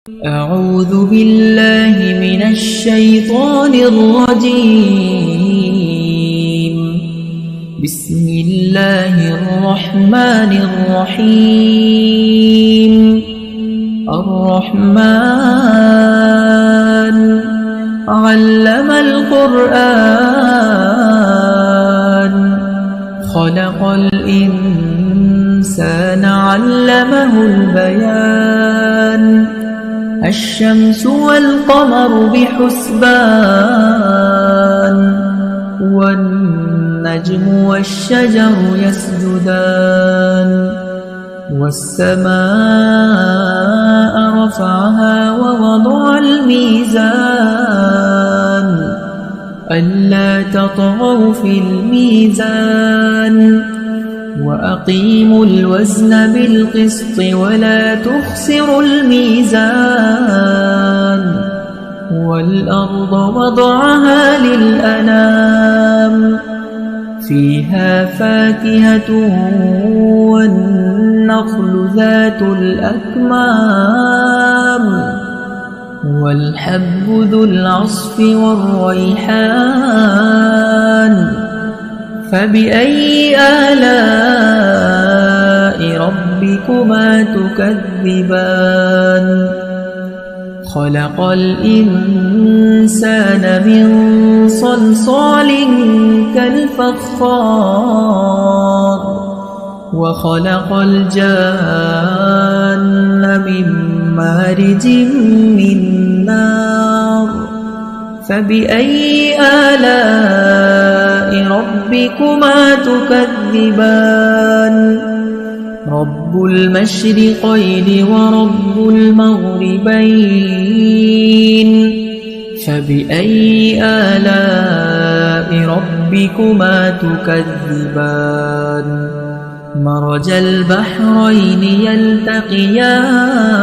أعوذ بالله من الشيطان الرجيم. بسم الله الرحمن الرحيم. الرحمن علم القرآن خلق الإنسان علمه البيان الشمس والقمر بحسبان والنجم والشجر يسجدان والسماء رفعها ووضع الميزان ألا تطغوا في الميزان وأقيموا الوزن بالقسط ولا تخسروا الميزان والأرض وضعها للأنام فيها فاكهة والنخل ذات الأكمام والحب ذو العصف والريحان فبأي آلاء ربكما تكذبان خلق الإنسان من صلصال كالفخار وخلق الجان من مارج من نار فبأي آلاء ربكما تكذبان رب المشرقين ورب المغربين فبأي آلاء ربكما تكذبان مرج البحرين يلتقيان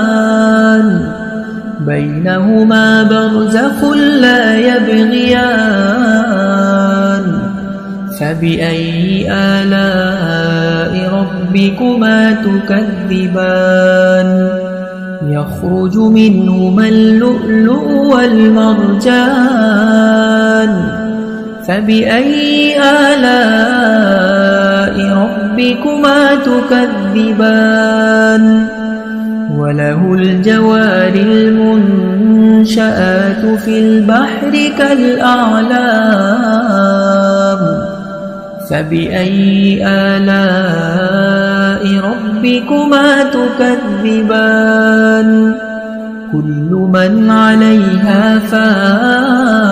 بينهما برزخ لا يبغيان فبأي آلاء ربكما تكذبان يخرج منهما اللؤلؤ والمرجان فبأي آلاء ربكما تكذبان وله الجوار المنشآت في البحر كالأعلام فبأي آلاء ربكما تكذبان كل من عليها فان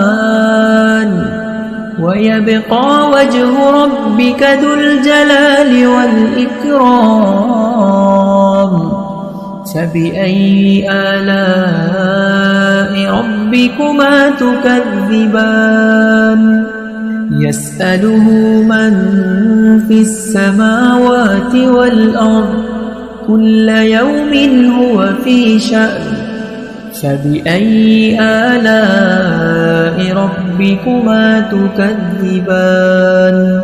ويبقى وجه ربك ذو الجلال والإكرام فبأي آلاء ربكما تكذبان يسأله من في السماوات والأرض كل يوم هو في شأن فبأي آلاء ربكما تكذبان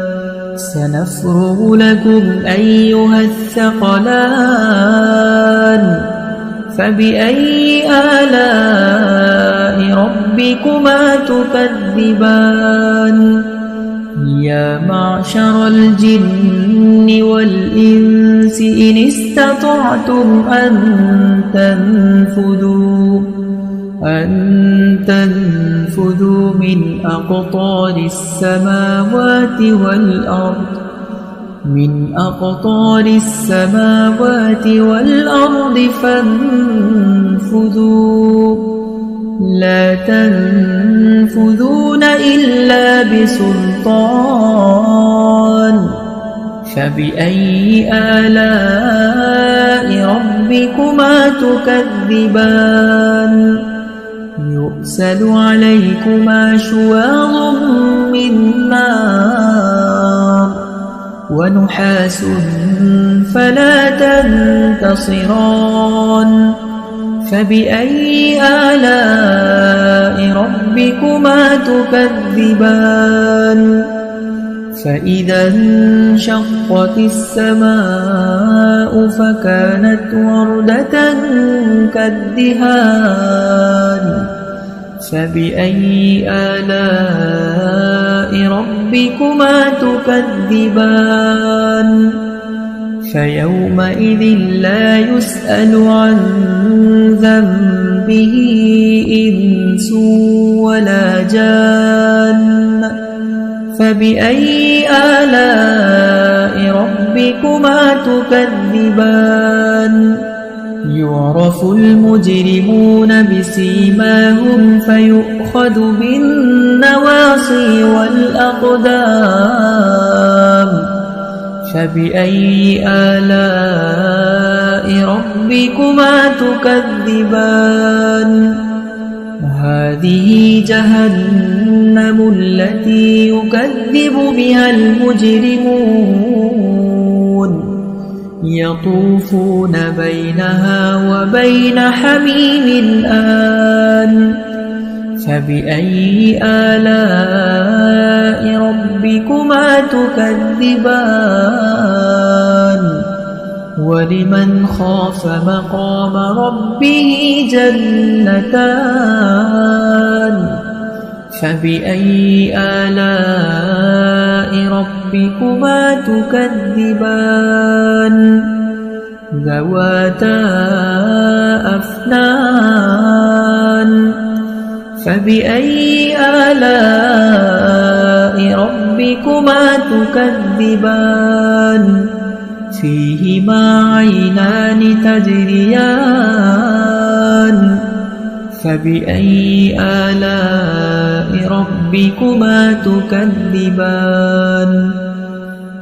سنفرغ لكم أيها الثقلان فبأي آلاء ربكما تكذبان يا معشر الجن والإنس إن استطعتم أن تنفذوا من أقطار السماوات والأرض فانفذوا لا تنفذون إلا بسلطان فبأي آلاء ربكما تكذبان يرسل عليكما شواظ من نار ونحاس فلا تنتصران فبأي آلاء ربكما تكذبان فإذا انشقت السماء فكانت وردة كالدهان فبأي آلاء ربكما تكذبان فيومئذ لا يسأل عن ذنبه إنس ولا جان فبأي آلاء ربكما تكذبان يعرف المجرمون بسيماهم فيؤخذ بالنواصي والأقدام فبأي آلاء ربكما تكذبان هذه جهنم التي يكذب بها المجرمون يطوفون بينها وبين حميم آن فبأي آلاء ربكما تكذبان ولمن خاف مقام ربه جنتان فبأي آلاء ربكما تكذبان ذواتا أفنان فبأي آلاء ربكما تكذبان فيهما عينان تجريان فبأي آلاء ربكما تكذبان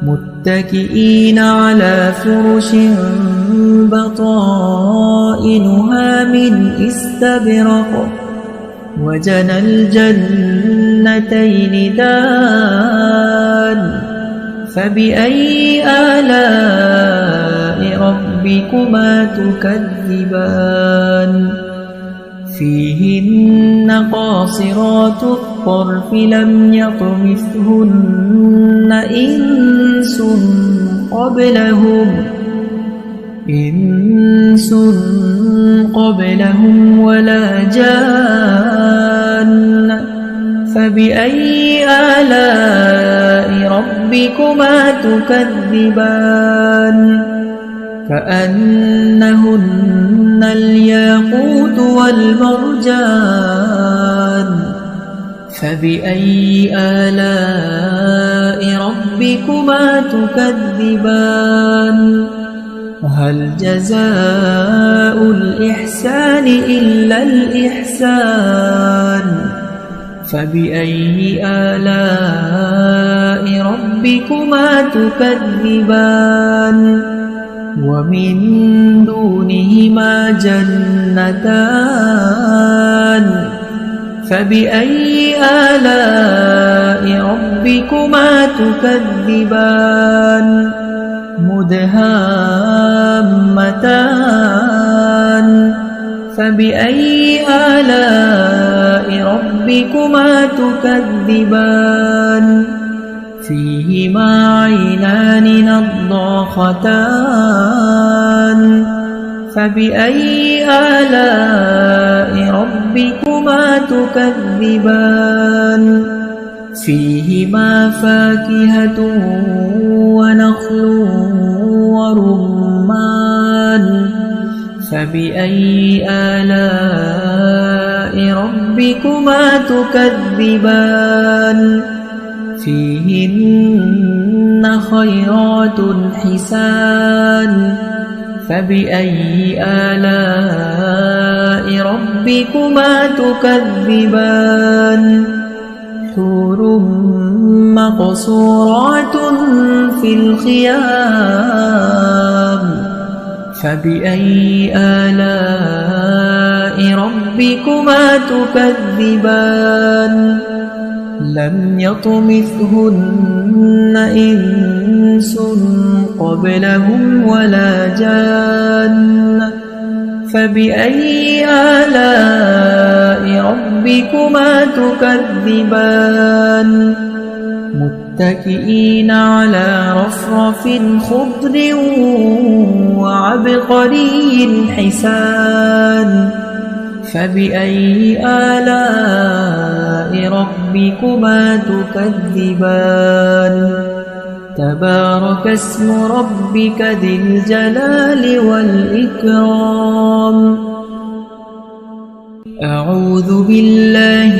متكئين على فرش بطائنها من استبرق وجنى الجنتين دان فبأي آلاء ربكما تكذبان فيهن قاصرات الطرف لم يطمثهن إنس قبلهم ولا جان فبأي آلاء ربكما تكذبان كأنهن الياقوت والمرجان فبأي آلاء ربكما تكذبان هل جزاء الإحسان إلا الإحسان فبأي آلاء ربكما تكذبان ومن دونهما جنتان فبأي آلاء ربكما تكذبان مدهامتان فبأي آلاء ربكما تكذبان فيهما عينان نضاختان فبأي آلاء ربكما تكذبان فيهما فاكهة ونخل ورمان فبأي آلاء ربكما تكذبان فيهن خيرات حسان فبأي آلاء ربكما تكذبان حور مقصورات في الخيام فبأي آلاء ربكما تكذبان لم يطمثهن إنس قبلهم ولا جان فبأي آلاء ربكما تكذبان متكئين على رفرف خضر وعبقري حسان فبأي آلاء ربكما تكذبان تبارك اسم ربك ذي الجلال والإكرام أعوذ بالله